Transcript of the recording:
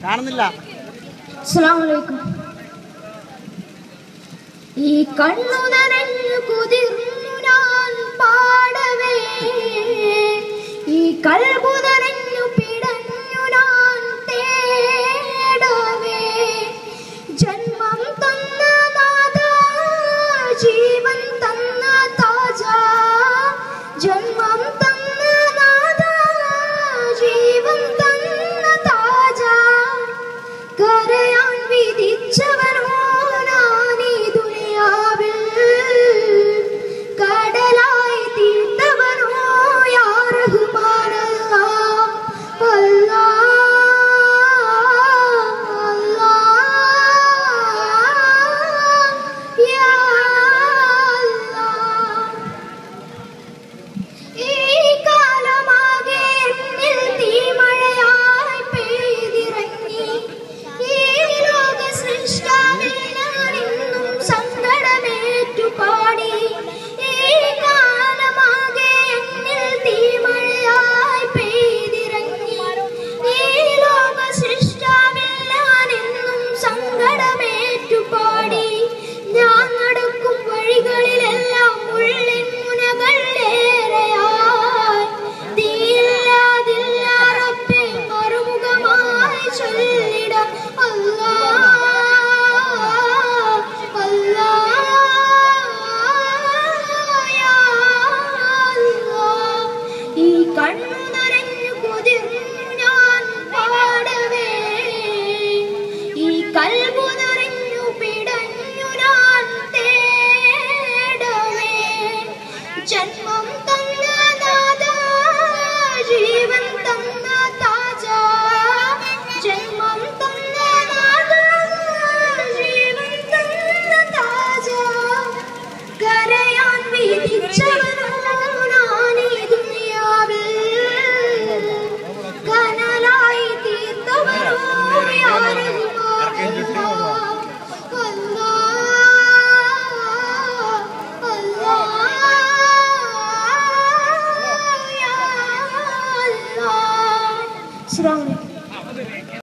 കാണുന്നില്ല. അസ്സലാമു അലൈക്കും. ഈ കണ്ണു നനഞ്ഞു കുതിർന്നു ഞാൻ പാടവേ, ഈ കൽബു നനഞ്ഞു പിടഞ്ഞു ഞാൻ തേടവേ, ജന്മം തന്ന നാഥ ജീവൻ തന്ന താജ, ജന്മം തന്ന നാഥ ജീവൻ തന്ന താജ, കരയാൻ വിധിച്ചവനോ നാനീ ദുനിയാവിൽ, കടലായി തീർത്തവനോ യാ റഹ്മാനല്ലാഹ് അല്ലാഹ് അല്ലാഹ് യാ അല്ലാഹ്. ഈ കാലമാകെ എന്നിൽ തീമഴയായി പെയ്തിറങ്ങി, ഈ ലോക സൃഷ്ടാവിൽ ഞാനെന്നും സങ്കടമേറ്റു പാടി. ഈ കാലമാകെ എന്നിൽ തീമഴയായി പെയ്തിറങ്ങി, ഈ ലോക സൃഷ്ടാവിൽ ഞാനെന്നും സങ്കടമേറ്റു പാടി. ഞാൻ നടക്കും വഴികളിലെല്ലാം ഉള്ളിൻ മുനകൾ ഏറെയായി, തീയില്ലാതില്ല റബ്ബേ മറുമുഖമായി ചൊല്ലിടാം അല്ലാഹ് അല്ലാഹ് യാ അല്ലാഹ്. ഈ കണ്ണു നനഞ്ഞു കുതിർന്നു ഞാൻ പാടവേ, ഈ കൽബു നിറഞ്ഞു പിടഞ്ഞു ഞാൻ തേടവേ, ജന്മം തന്ന നാഥ ജീവൻ തന്ന താജ, ജന്മം തന്ന നാഥ ജീവൻ തന്ന താജ, കരയാൻ വിധിച്ചവനോ നാനീ ദുനിയാവിൽ, കനലായി തീർത്തവനോ യാ റഹ്മാനല്ലാഹ് അല്ലാഹ് അല്ലാഹ് യാ അല്ലാഹ്.